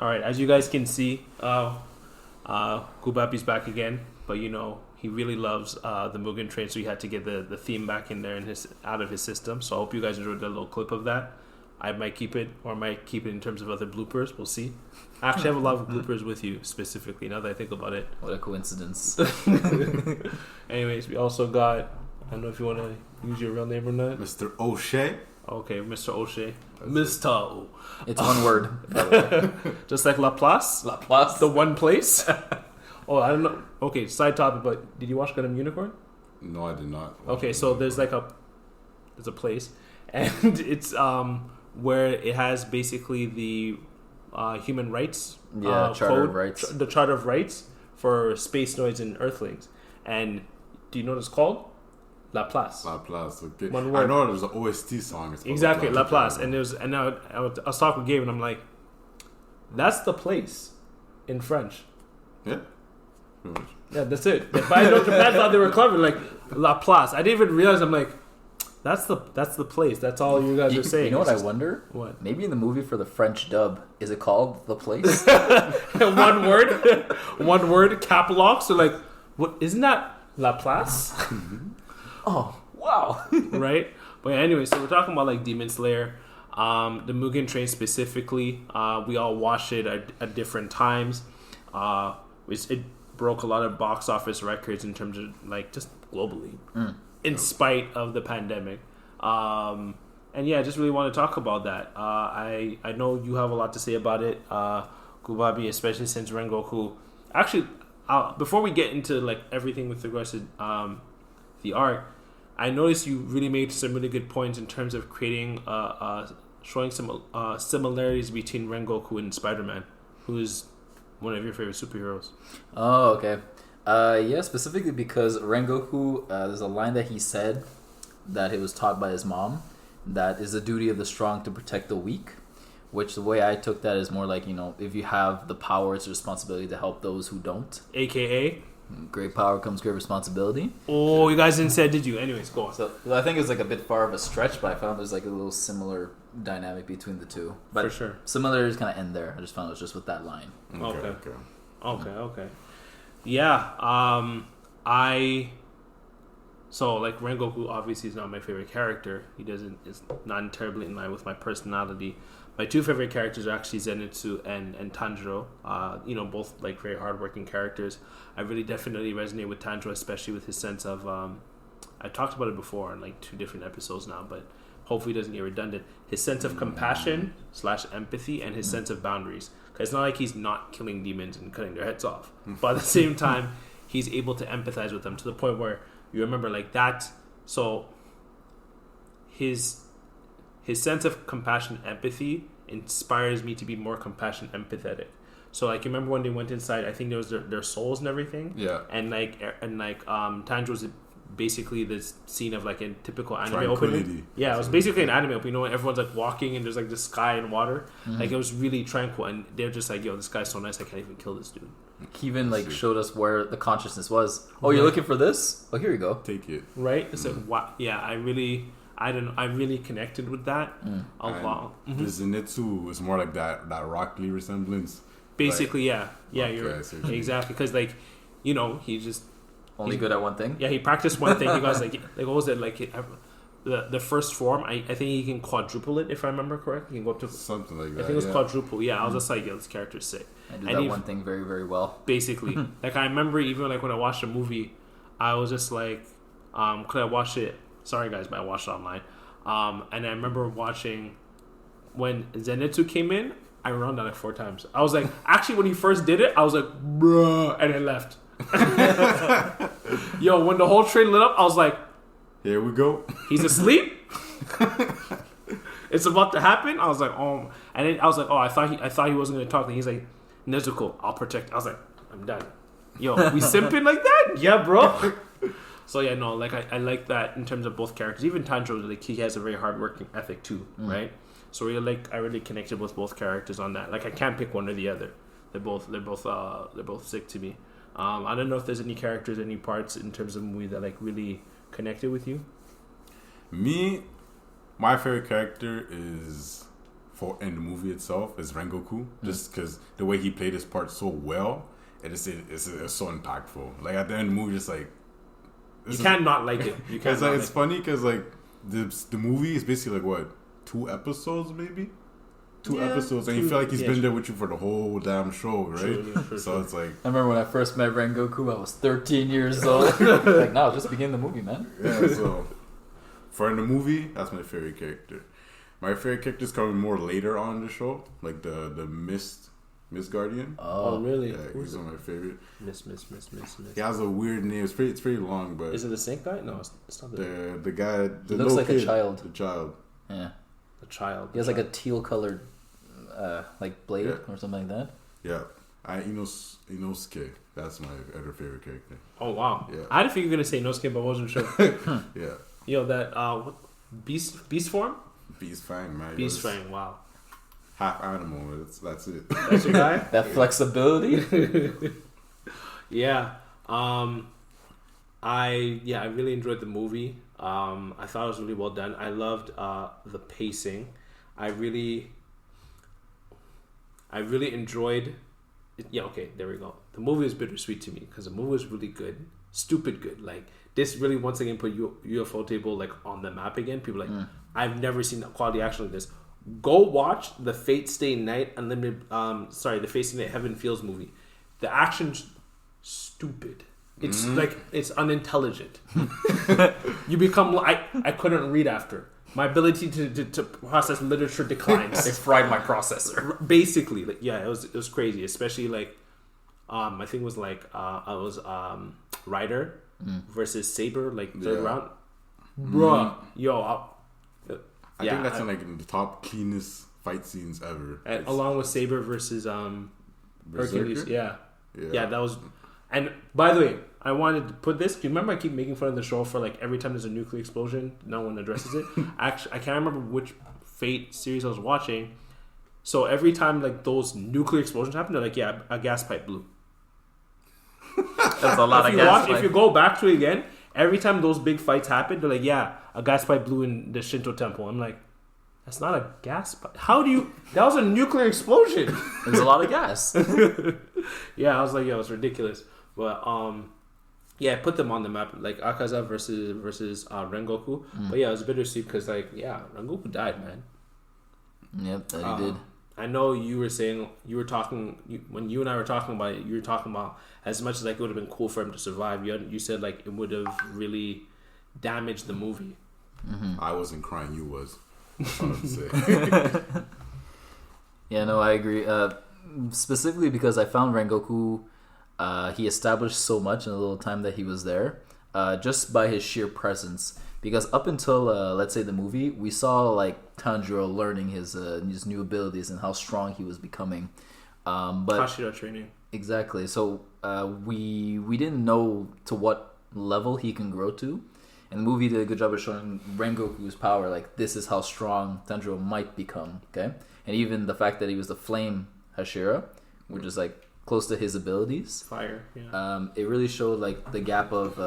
All right, as you guys can see, Kubapi's back again, but he really loves the Mugen Train, so he had to get the theme back in there and out of his system. So I hope you guys enjoyed that little clip of that. I might keep it, or I might keep it in terms of other bloopers. We'll see. I actually have a lot of bloopers with you specifically. Now that I think about it, what a coincidence. Anyways, we also got. I don't know if you want to use your real name or not. Mr. O'Shea. Okay, Mr. O'Shea. Mr. O. It's one word. Just like Laplace? Laplace? The one place? Oh, I don't know. Okay, side topic, but did you watch Gundam Unicorn? No, I did not. Okay, so there's a place, and it's where it has basically the human rights Charter code, of Rights. The Charter of Rights for space noids and Earthlings. And do you know what it's called? Laplace. Laplace, okay. One word. I know there's an OST song. It's Exactly, Laplace. And now I was talking with Gabe, and I'm like, that's the place in French. Yeah. Yeah, that's it. But I know Japan thought they were clever, like Laplace. I didn't even realize. I'm like, that's the place. That's all you guys are saying. You know what I wonder? What? Maybe in the movie for the French dub, is it called The Place? one word, cap lock. So like, what? Isn't that Laplace? Oh, wow. Right? But anyway, so we're talking about like Demon Slayer, the Mugen Train specifically. We all watched it at different times. It broke a lot of box office records in terms of like just globally, in spite of the pandemic. And yeah, I just really want to talk about that. I know you have a lot to say about it, Kubabi, especially since Rengoku. Actually, before we get into like everything with regards to the art, I noticed you really made some really good points in terms of creating, showing some similarities between Rengoku and Spider-Man, who is one of your favorite superheroes. Oh, okay. Yeah, specifically because Rengoku, there's a line that he said that he was taught by his mom, that is the duty of the strong to protect the weak, which the way I took that is more like, if you have the power, it's a responsibility to help those who don't. AKA? Great power comes great responsibility. Oh, you guys didn't say, did you? Anyways, go on. So I think it's like a bit far of a stretch, but I found there's like a little similar dynamic between the two. But for sure, similarities kind of end there. I just found it was just with that line. Okay. Yeah. So like Rengoku obviously is not my favorite character. It's not terribly in line with my personality. My two favorite characters are actually Zenitsu and Tanjiro. Both like very hardworking characters. I really definitely resonate with Tanjiro, especially with his sense of. I talked about it before in like 2 different episodes now, but hopefully it doesn't get redundant. His sense of compassion / empathy and his sense of boundaries. Because it's not like he's not killing demons and cutting their heads off, but at the same time, he's able to empathize with them to the point where you remember like that. So his sense of compassion, empathy inspires me to be more compassionate, empathetic. So like, you remember when they went inside? I think there was their souls and everything. Yeah. And Tanjiro's basically this scene of like a typical anime opening. Yeah, it was basically an anime opening. When everyone's like walking and there's like this sky and water. Like, it was really tranquil, and they're just like, yo, this guy's so nice, I can't even kill this dude. He even like showed us where the consciousness was. Oh, you're looking for this? Oh, here you go. Take it. Right? It's like, wow. Yeah, I really connected with that a lot. The Zenitsu is more like that Rock Lee resemblance. Basically, like, you're exactly, because like, he just only good at one thing. Yeah, he practiced one thing. He goes like what was it like? The first form, I think he can quadruple it, if I remember correctly. He can go up to something like that. I think it was quadruple. Yeah, I was just like, yo, this character's sick. I did that one thing very, very well. Basically, like, I remember even like when I watched a movie, I was just like, could I watch it? Sorry guys, but I watched it online. And I remember watching when Zenitsu came in. I ran that like 4 times. I was like, actually, when he first did it, I was like, bruh, and I left. Yo, when the whole train lit up, I was like, here we go. He's asleep. It's about to happen. I was like, oh, and then I was like, oh, I thought he wasn't gonna talk. And he's like, Nezuko, I'll protect. I was like, I'm done. Yo, we simping like that? Yeah, bro. So yeah, no, like I like that in terms of both characters. Even Tanjiro, like, he has a very hardworking ethic too, right? So I really connected with both characters on that. Like, I can't pick one or the other. They're both sick to me. I don't know if there's any characters, any parts in terms of the movie that like really connected with you. My favorite character is in the movie itself is Rengoku, just because the way he played his part so well, it's so impactful. Like at the end of the movie, just like you can't not like it. You can't. It's funny because like the movie is basically like what, 2 episodes maybe. 2 episodes, and you feel like he's been there with you for the whole damn show, right? So it's like, I remember when I first met Rengoku, I was 13 years old. Like, no, just begin the movie, man. Yeah, so for in the movie, that's my favorite character. My favorite character is coming more later on in the show, like the Mist Guardian. Oh, really? Yeah, he's one of my favorite. Miss. He has a weird name. It's pretty long, but is it the Snake guy? No, it's not the guy. The looks like kid, a child. The child. Yeah. The child. He has like a teal colored, like blade or something like that. Yeah. Inosuke. That's my other favorite character. Oh wow. Yeah. I didn't think you were gonna say Inosuke, but I wasn't sure. Yeah. Yo, that what beast form? Beast Fang, man. Beast Fang. Wow. Half animal. That's it. That's your guy. That flexibility. Yeah. I really enjoyed the movie. I thought it was really well done. I loved the pacing. I really enjoyed it. Yeah, okay, there we go. The movie was bittersweet to me because the movie was really good, stupid good. Like this really once again put UFO Table like on the map again. People like I've never seen quality action like this. Go watch the Fate Stay Night Unlimited. The Fate Stay Night Heaven Feels movie. The action's stupid. It's like it's unintelligent. You become I couldn't read after. My ability to process literature declines. They fried my processor. Basically, like it was crazy. Especially like I think it was like Ryder versus Saber like third round. Bruh, yo, I think that's in the top cleanest fight scenes ever. And along with Saber versus Hercules. Yeah, that was. And by the way, I wanted to put this. Do you remember I keep making fun of the show for like every time there's a nuclear explosion, no one addresses it? Actually, I can't remember which Fate series I was watching. So every time like those nuclear explosions happen, they're like, yeah, a gas pipe blew. That's a lot of gas pipe. If you go back to it again, every time those big fights happen, they're like, yeah, a gas pipe blew in the Shinto temple. I'm like, that's not a gas pipe. How do you... That was a nuclear explosion. There's a lot of gas. Yeah, I was like, yo, it's ridiculous. But put them on the map, like Akaza versus Rengoku. But yeah, it was bittersweet because like Rengoku died, man. Yep, that he did. I know you were saying when you and I were talking about it. You were talking about as much as like it would have been cool for him to survive. You said like it would have really damaged the movie. I wasn't crying. You was. That's all I say. Yeah, no, I agree. Specifically because I found Rengoku. He established so much in the little time that he was there, just by his sheer presence. Because up until let's say the movie, we saw like Tanjiro learning his new abilities and how strong he was becoming. But Hashira training. Exactly. So we didn't know to what level he can grow to. And the movie did a good job of showing Rengoku's power. Like this is how strong Tanjiro might become. Okay, and even the fact that he was the Flame Hashira, which is like close to his abilities. Fire, yeah. It really showed like the gap of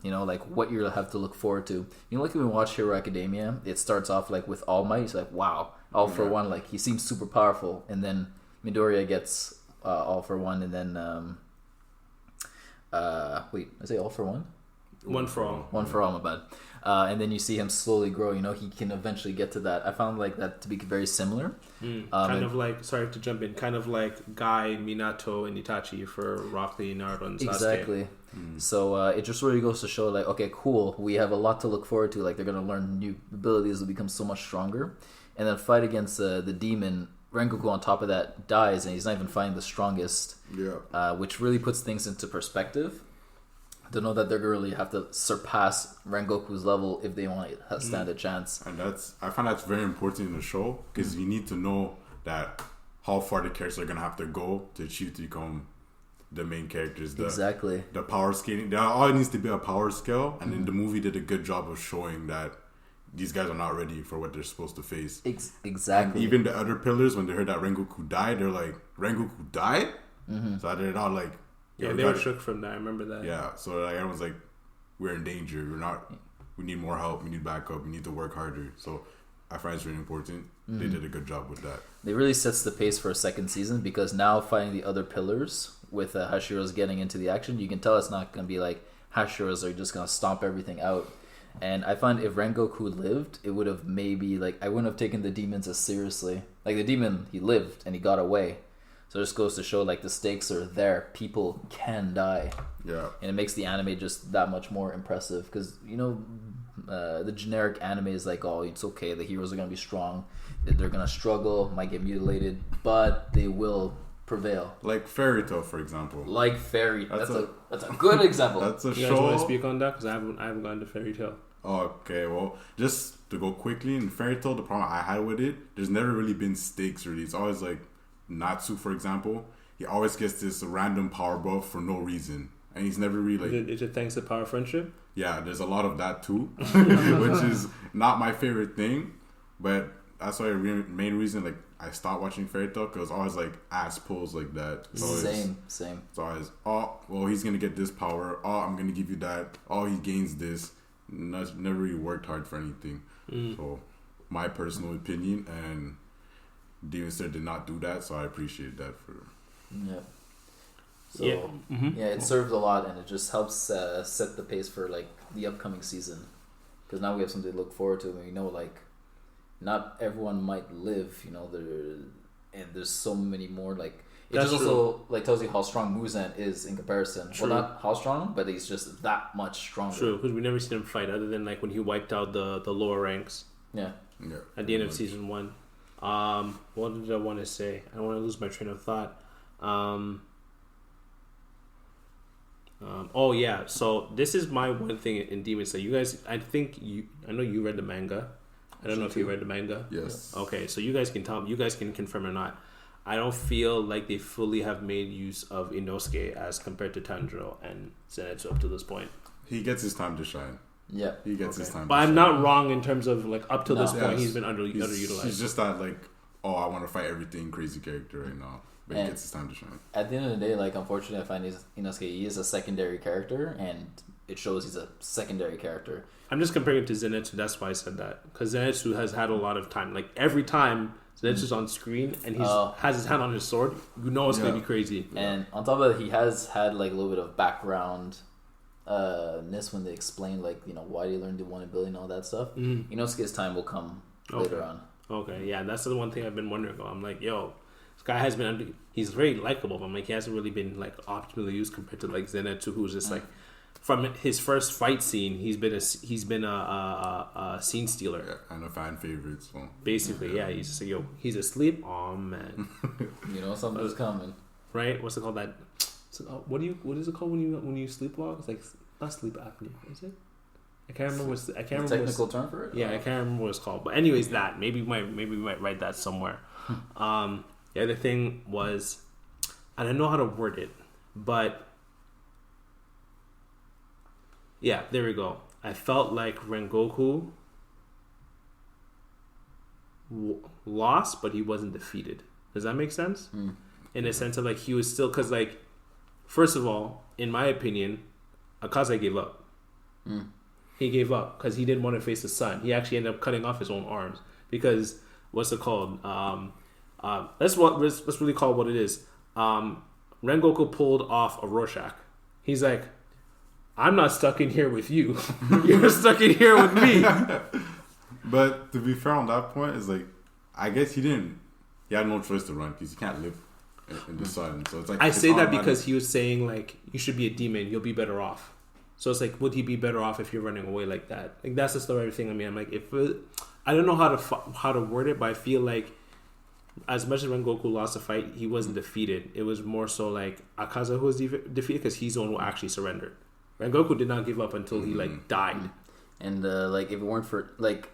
like what you have to look forward to. Like when we watch Hero Academia, it starts off like with All Might. It's like wow, All for One. Like he seems super powerful, and then Midoriya gets All for One, and then wait, I say All for One. One for all. One for all, my bad. And then you see him slowly grow. He can eventually get to that. I found like that to be very similar. Kind of like, sorry to jump in, kind of like Guy, Minato, and Itachi for Rock Lee, Naruto, and Sasuke. Exactly. So it just really goes to show like, okay, cool. We have a lot to look forward to. Like they're going to learn new abilities to become so much stronger. And then fight against the demon. Rengoku on top of that dies and he's not even fighting the strongest. Yeah. Which really puts things into perspective. To know that they're going to really have to surpass Rengoku's level if they want to stand a chance. And I find that's very important in the show because you need to know that how far the characters are going to have to go to achieve to become the main characters. Exactly. The power scaling. There all needs to be a power scale, and then the movie did a good job of showing that these guys are not ready for what they're supposed to face. Exactly. And even the other pillars, when they heard that Rengoku died, they're like, Rengoku died? So they're not like, yeah, they were shook from that. I remember that. Yeah, so like everyone's like, we're in danger. We need more help. We need backup. We need to work harder. So I find it's really important. They did a good job with that. They really sets the pace for a second season because now fighting the other pillars with Hashiro's getting into the action, you can tell it's not going to be like Hashiro's are just going to stomp everything out. And I find if Rengoku lived, it would have maybe, like, I wouldn't have taken the demons as seriously. Like, the demon, he lived and he got away. So it just goes to show, like, the stakes are there. People can die. Yeah. And it makes the anime just that much more impressive. Because, you know, the generic anime is like, oh, it's okay. The heroes are going to be strong. They're going to struggle, might get mutilated, but they will prevail. Like Fairy Tail, for example. Like Fairy. That's a good example. That's a you show. guys want to speak on that? Because I haven't gone to Fairy Tail. Okay, well, just to go quickly, in Fairy Tail, the problem I had with it, there's never really been stakes really. It's always like Natsu, for example. He always gets this random power buff for no reason. And he's never really like... Is it thanks to Power Friendship? Yeah, there's a lot of that too. Which is not my favorite thing. But that's why the main reason like I stopped watching Fairy Tail, because it's always like ass pulls like that. It's always, same. It's always, oh, well, he's going to get this power. Oh, I'm going to give you that. Oh, he gains this. Never really worked hard for anything. So, my personal opinion, and Demon Slayer did not do that, so I appreciate that for... Yeah. So, it served a lot, and it just helps set the pace for, like, the upcoming season. Because now we have something to look forward to, and we know, like, not everyone might live, you know, and there's so many more, like, it That's just true. also, like, tells you how strong Muzan is in comparison. True. Well, not how strong, but he's just that much stronger. True, because we never seen him fight other than, like, when he wiped out the lower ranks. Yeah. At the end of season 1. What did I want to say? I don't want to lose my train of thought. Oh yeah, so this is my one thing in Demon Slayer. You guys, I know you read the manga. I don't know if you read the manga. Yes. Okay, so you guys can tell me. You guys can confirm or not. I don't feel like they fully have made use of Inosuke as compared to Tanjiro and Zenitsu up to this point. He gets his time to shine. Yeah. He gets his time But to I'm shine. not wrong in terms of, like, up to this point, Yes. he's been underutilized. He's just that, like, oh, I want to fight everything crazy character right now. But he gets his time to shine. At the end of the day, like, unfortunately, I find Inosuke, he is a secondary character, and it shows he's a secondary character. I'm just comparing it to Zenitsu. That's why I said that, because Zenitsu has had a lot of time. Like, every time Zenitsu's on screen and he has his hand on his sword, you know it's gonna be crazy. And on top of that, he has had, like, a little bit of background ness when they explain, like, you know, why do you learn to 1 ability and all that stuff. Inosuke's time will come later on. Okay, yeah, that's the one thing I've been wondering about. I'm like, yo, this guy has been he's very likable, but I'm like, he hasn't really been, like, optimally used compared to, like, Zenitsu, who's just like, from his first fight scene, he's been a scene stealer. Yeah, and a fan favorite. So. Basically, yeah, he's just like, yo, he's asleep. Oh man, you know something's coming, right? What's it called? What is it called when you sleepwalk? It's like not sleep apnea, is it? I can't remember. I can't remember. Technical term for it. Yeah, I can't remember what it's called. But anyways, that maybe we might write that somewhere. The other thing was, I don't know how to word it, but. Yeah, there we go. I felt like Rengoku lost, but he wasn't defeated. Does that make sense? In a sense of, like, he was still... Because, like, first of all, in my opinion, Akaza gave up. He gave up because he didn't want to face his son. He actually ended up cutting off his own arms. Because, what's it called? Let's really call it what it is. Rengoku pulled off a Rorschach. He's like... I'm not stuck in here with you. You're stuck in here with me. But to be fair on that point, is like, I guess he had no choice to run because he can't live in the sun. So it's like, I say that because he was saying, like, you should be a demon, you'll be better off. So it's like, would he be better off if you're running away like that? Like, that's just the right thing. I mean, I'm like, I don't know how to word it, but I feel like as much as Rengoku lost the fight, he wasn't defeated. It was more so like Akaza who was defeated because he's the one who actually surrendered. Rengoku did not give up until he, like, died. And, like, if it weren't for, like,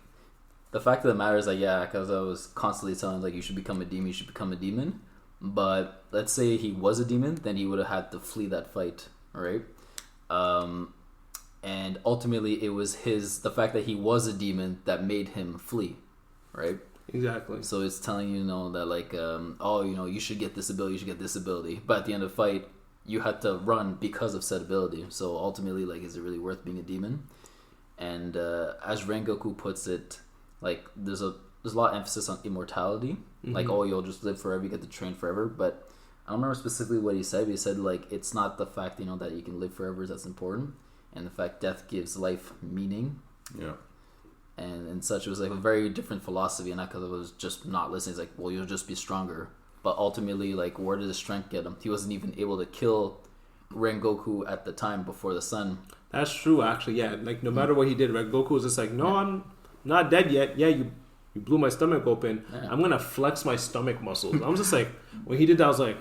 the fact of the matter is that, yeah, because I was constantly telling him, like, you should become a demon. But let's say he was a demon, then he would have had to flee that fight, right? And ultimately, it was the fact that he was a demon that made him flee, right? Exactly. So it's telling you, that, like, you should get this ability, But at the end of the fight, you had to run because of said ability. So ultimately, like, is it really worth being a demon? And as Rengoku puts it, like, there's there's a lot of emphasis on immortality. Like, oh, you'll just live forever, you get to train forever. But I don't remember specifically what he said. But he said, like, it's not the fact, that you can live forever that's important. And the fact death gives life meaning. Yeah. And such. It was like a very different philosophy. And not because it was just not listening. It's like, well, you'll just be stronger. But ultimately, like, where did his strength get him? He wasn't even able to kill Rengoku at the time before the sun. That's true, actually. Yeah, like, no matter what he did, Rengoku was just like, no, I'm not dead yet. Yeah, you blew my stomach open. Yeah. I'm gonna flex my stomach muscles. I was just like, when he did that, I was like.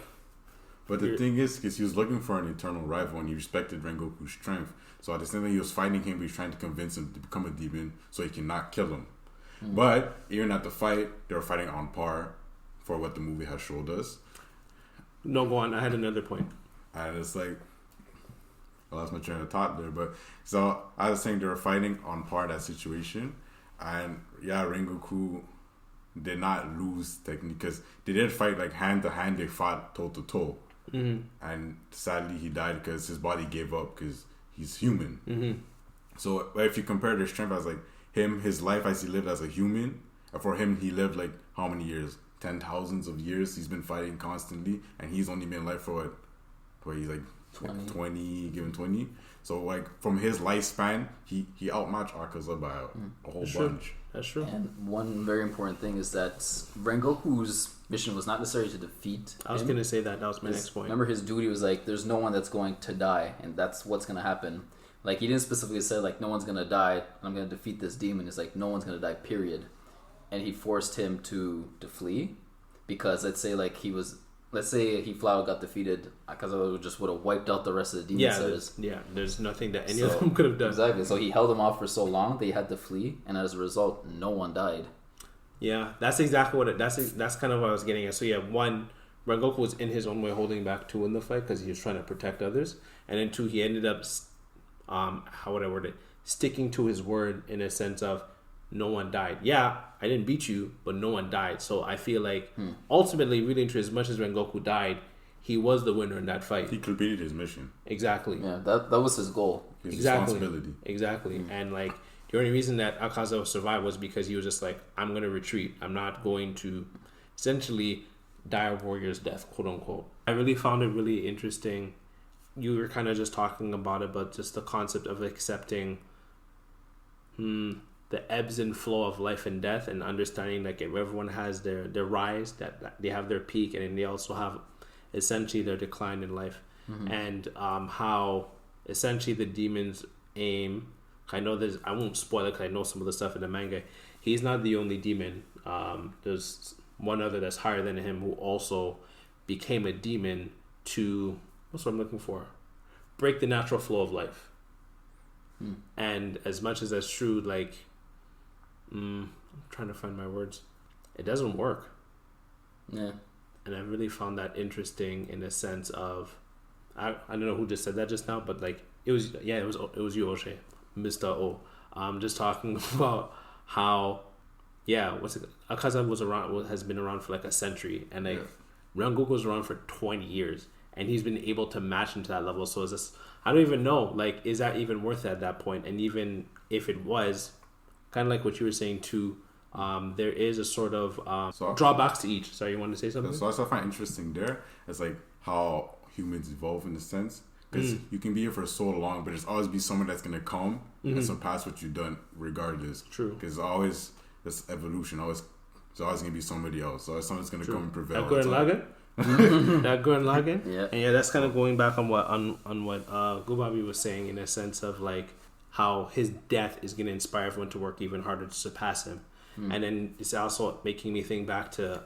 But the thing is, because he was looking for an eternal rival, and he respected Rengoku's strength. So at the same time, he was fighting him, but he was trying to convince him to become a demon so he cannot kill him. But even at the fight, they were fighting on par for what the movie has showed us. No, go on. I had another point. And it's like, I lost my train of thought there. But so I was saying they were fighting on par that situation. And yeah, Rengoku did not lose technically because they didn't fight like hand to hand. They fought toe to toe. And sadly, he died because his body gave up because he's human. So if you compare their strength as like his life as he lived as a human, for him, he lived like how many years? 10,000s of years. He's been fighting constantly, and he's only been alive for what he's like 20, given 20. So like from his lifespan, he outmatched Akaza by a whole bunch. That's true. And one very important thing is that Rengoku's mission was not necessarily to defeat I was going to say that. That was my next point. Remember, his duty was like, there's no one that's going to die, and that's what's going to happen. Like, he didn't specifically say, like, no one's going to die, I'm going to defeat this demon. It's like, no one's going to die, period. And he forced him to flee, because let's say he flat out got defeated, Akaza just would have wiped out the rest of the demon. There's nothing that any of them could have done. Exactly. So he held him off for so long that he had to flee, and as a result, no one died. Yeah, that's exactly what that's kind of what I was getting at. So yeah, one, Rengoku was in his own way holding back two in the fight because he was trying to protect others, and then two, he ended up, how would I word it, sticking to his word in a sense of no one died. Yeah, I didn't beat you, but no one died. So I feel like ultimately, really, as much as Rengoku died, he was the winner in that fight. He completed his mission. Exactly. Yeah, that was his goal. His responsibility. Exactly. And like, the only reason that Akaza survived was because he was just like, I'm going to retreat. I'm not going to essentially die a warrior's death, quote unquote. I really found it really interesting. You were kind of just talking about it, but just the concept of accepting the ebbs and flow of life and death, and understanding like everyone has their rise, that they have their peak, and then they also have essentially their decline in life. And how essentially the demon's aim, I won't spoil it because I know some of the stuff in the manga. He's not the only demon. There's one other that's higher than him who also became a demon to, what's what I'm looking for? Break the natural flow of life. And as much as that's true, like, I'm trying to find my words. It doesn't work. Yeah. And I really found that interesting in a sense of, I don't know who just said that just now, but like, it was you, Oshay. Mr. O. Just talking about how, Akaza has been around for like a century, and like Rengoku was around for 20 years, and he's been able to match into that level. So I don't even know, like, is that even worth it at that point? And even if it was, kind of like what you were saying too, there is a sort of drawbacks to each. Sorry, you wanted to say something? So I find interesting there is like how humans evolve in a sense. Because you can be here for so long, but there's always be someone that's going to come and surpass what you've done regardless. True. Because always, this evolution, there's always going to be somebody else. So someone's going to come and prevail. That Gurren Lagann? Yeah. And that's kind of going back on what Gubabi was saying, in a sense of like how his death is going to inspire everyone to work even harder to surpass him. And then it's also making me think back to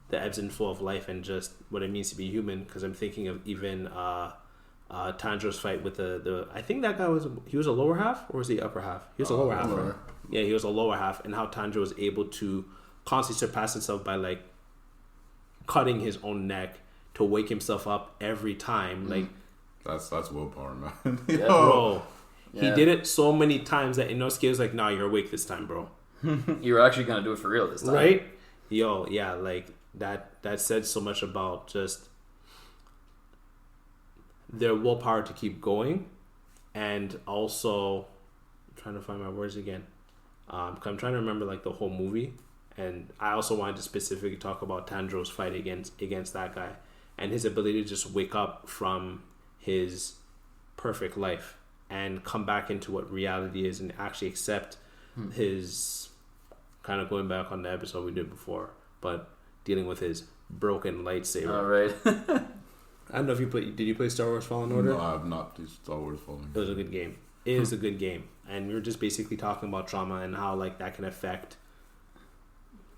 the ebbs and flow of life and just what it means to be human, because I'm thinking of even Tanjiro's fight with the I think that guy was a lower half, or was he upper half? He was a lower half, right? Yeah, he was a lower half, and how Tanjiro was able to constantly surpass himself by like cutting his own neck to wake himself up every time. Like that's willpower, man. Yeah, bro. Yeah. He did it so many times that Inosuke was like, "Nah, you're awake this time, bro. You're actually gonna do it for real this time, right?" Yo, yeah, like that said so much about just their willpower to keep going, and also I'm trying to find my words again. I'm trying to remember like the whole movie, And I also wanted to specifically talk about Tanjiro's fight against that guy and his ability to just wake up from his perfect life and come back into what reality is and actually accept his, kind of going back on the episode we did before, but dealing with his broken lightsaber. All right. I don't know if did you play Star Wars Fallen Order? No, I have not played Star Wars Fallen Order. It was a good game. It is a good game. And we were just basically talking about trauma and how like that can affect,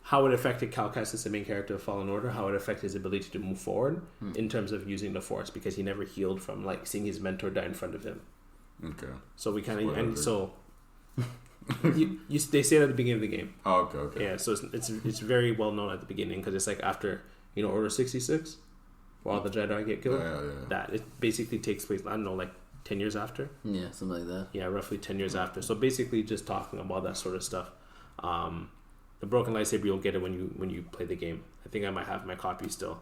how it affected Cal Kestis, the main character of Fallen Order, how it affected his ability to move forward in terms of using the Force, because he never healed from like seeing his mentor die in front of him. Okay. So we kind of, and so they say it at the beginning of the game. Oh, okay. Yeah, so it's very well known at the beginning, because it's like after, Order 66, where all the Jedi get killed. Yeah. That it basically takes place, I don't know, like 10 years after. Yeah, something like that. Yeah, roughly 10 years after. So basically, just talking about that sort of stuff. The broken lightsaber, you'll get it when you play the game. I think I might have my copy still.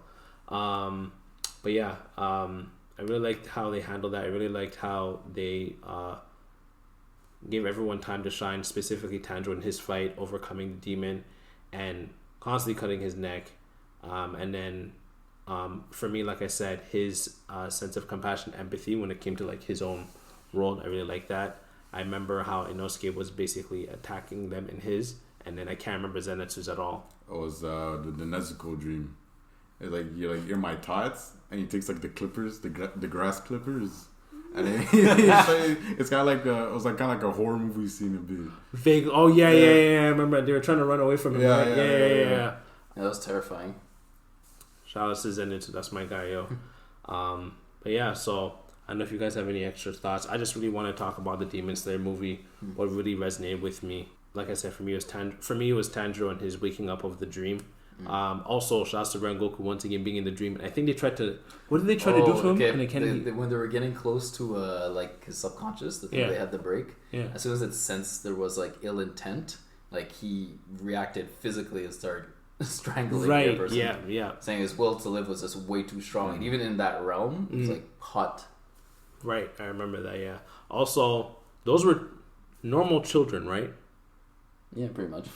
But yeah, I really liked how they handled that. I really liked how they gave everyone time to shine, specifically Tanjiro in his fight, overcoming the demon and constantly cutting his neck. And then for me, like I said, his sense of compassion, empathy when it came to like his own world, I really liked that. I remember how Inosuke was basically attacking them in his, and then I can't remember Zenitsu's at all. It was the Nezuko dream. It's like you're my tots, and he takes like the clippers, the grass clippers, and then it's kind of like it was like kind of like a horror movie scene a bit. Vague. Oh yeah. I remember they were trying to run away from him. Yeah, right? Yeah, That was terrifying. Shout out to Zenitsu, that's my guy, yo. But yeah, so I don't know if you guys have any extra thoughts. I just really want to talk about the Demon Slayer movie. What really resonated with me, like I said, for me it was Tanjiro and his waking up of the dream. Also, shout out to Rengoku once again being in the dream. And I think they tried to. What did they try to do to him? Okay. When they were getting close to like his subconscious, the thing they had to break. Yeah. As soon as it sensed there was like ill intent, like he reacted physically and started strangling the person. Yeah. Saying his will to live was just way too strong, and even in that realm, it was like hot. Right, I remember that. Yeah. Also, those were normal children, right? Yeah, pretty much.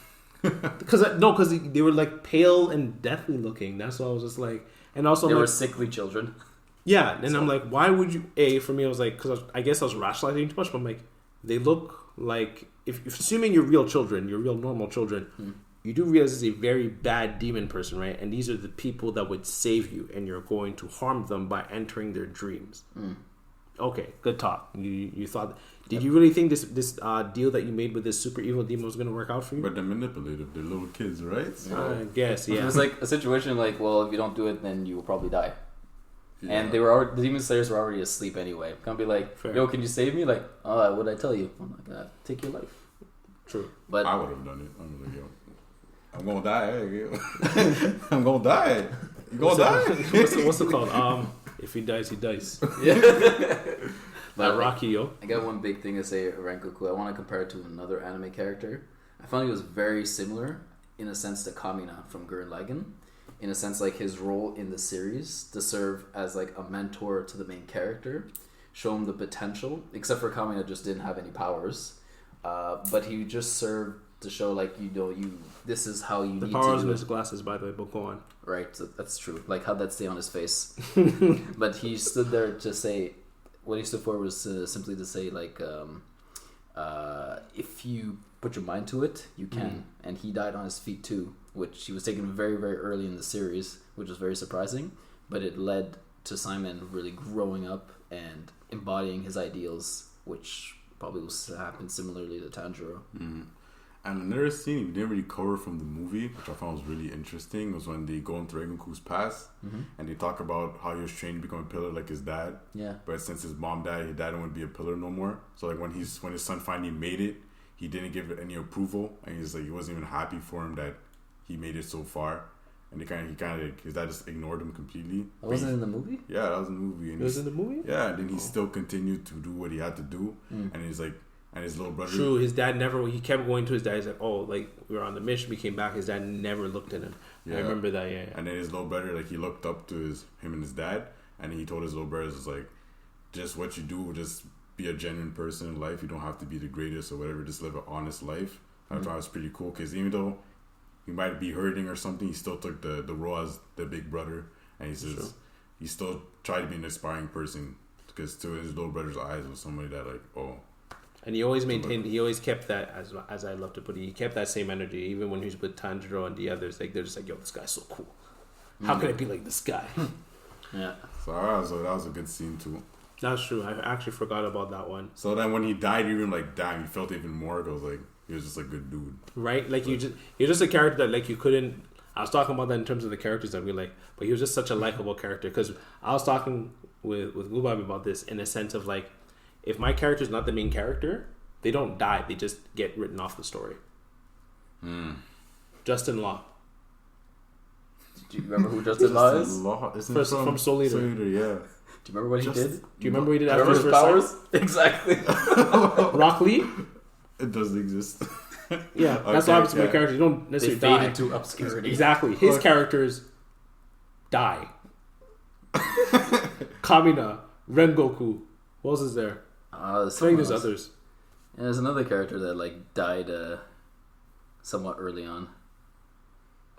Because they were like pale and deathly looking. That's why I was just like, and also they were sickly children. Yeah, and I'm like, why would you? For me, I was like, because I guess I was rationalizing too much. But I'm like, they look like if assuming you're real children, you're real normal children. You do realize it's a very bad demon person, right? And these are the people that would save you, and you're going to harm them by entering their dreams. Okay, good talk. You thought? Did you really think this deal that you made with this super evil demon was going to work out for you? But they're manipulative. They're little kids, right? So. I guess, yeah. It was like a situation like, well, if you don't do it, then you will probably die. Yeah. And the Demon Slayers were already asleep anyway. Can't be like, fair. Yo, can you save me? Like, what did I tell you? I'm like, take your life. True. But I would have done it. I'm like, yo, I'm gonna die. I'm gonna die. You gonna die? What's it called? If he dies, he dies. Yeah. But Rocky, yo. I got one big thing to say, Rengoku. I want to compare it to another anime character. I found he was very similar in a sense to Kamina from Gurren Lagann. In a sense, like his role in the series to serve as like a mentor to the main character, show him the potential. Except for Kamina, just didn't have any powers, but he just served to show like this is how you. The need powers to do in his glasses, by the way. But go on. Right, so that's true. Like how'd that stay on his face? But he stood there to say. What he stood for was simply to say, like, if you put your mind to it, you can. And he died on his feet, too, which he was taken very, very early in the series, which was very surprising. But it led to Simon really growing up and embodying his ideals, which probably will happen similarly to Tanjiro. And another scene we didn't really cover from the movie, which I found was really interesting, was when they go into Rengoku's past and they talk about how he was trained to become a pillar like his dad. Yeah. But since his mom died, his dad didn't want to be a pillar no more. So like when his son finally made it, he didn't give it any approval, and he wasn't even happy for him that he made it so far. And his dad just ignored him completely. That wasn't in the movie? Yeah, that was in the movie. And it was in the movie? Yeah, and then he still continued to do what he had to do, and he's like. And his little brother. True, his dad he kept going to his dad. He's like, we were on the mission, we came back. His dad never looked at him. Yeah. I remember that, yeah. And then his little brother, like, he looked up to him and his dad. And he told his little brother, it's like, just what you do, just be a genuine person in life. You don't have to be the greatest or whatever. Just live an honest life. I thought it was pretty cool because even though he might be hurting or something, he still took the role as the big brother, and he says he still tried to be an inspiring person because to his little brother's eyes was somebody that like And he always maintained. He always kept that, as I love to put it, he kept that same energy even when he was with Tanjiro and the others. Like they're just like, yo, this guy's so cool. How can I be like this guy? Yeah. So that was a good scene too. That's true. I actually forgot about that one. So then when he died, even like damn, you felt even more. It was like he was just a good dude, right? Like you're just a character that like you couldn't. I was talking about that in terms of the characters that we like, but he was just such a likable character. Because I was talking with Gubab about this in a sense of like, if my character is not the main character, they don't die. They just get written off the story. Justin Law. Do you remember who Justin Law is? From Soul Eater. Do Yeah. you remember what he did? Do you remember what he did after Remember his his powers? powers? Exactly. Rock Lee? It doesn't exist. Yeah, that's what happens to my character. You don't They necessarily fade die. into obscurity. Exactly. His characters die. Kamina, Rengoku. What else is there? I think there's others. Yeah, there's another character that like died somewhat early on.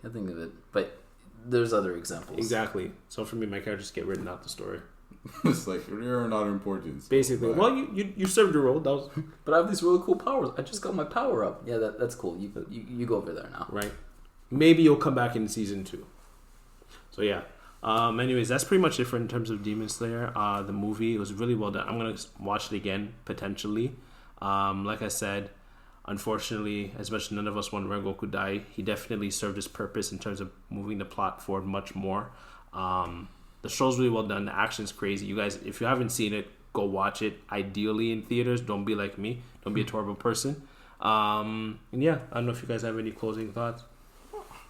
Can't think of it, but there's other examples. Exactly. So for me, my characters get written out the story. It's like you're not important. So basically, well, you served your role. That was. But I have these really cool powers. I just got my power up. Yeah, that's cool. You go over there now. Right. Maybe you'll come back in season 2. So yeah. Anyways, that's pretty much it in terms of Demon Slayer. The movie, it was really well done. I'm gonna watch it again potentially. Like I said, unfortunately, as much as none of us want Rengoku die, he definitely served his purpose in terms of moving the plot forward much more. The show's really well done. The action's crazy. You guys, if you haven't seen it, go watch it. Ideally in theaters. Don't be like me. Don't be a horrible person. And yeah, I don't know if you guys have any closing thoughts.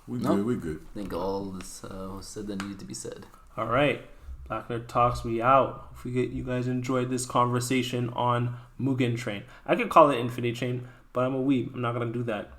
We good. I think all is was said that needed to be said. All right. Black Nerd Talks, we out. If you guys enjoyed this conversation on Mugen Train. I could call it Infinity Train, but I'm a weeb. I'm not going to do that.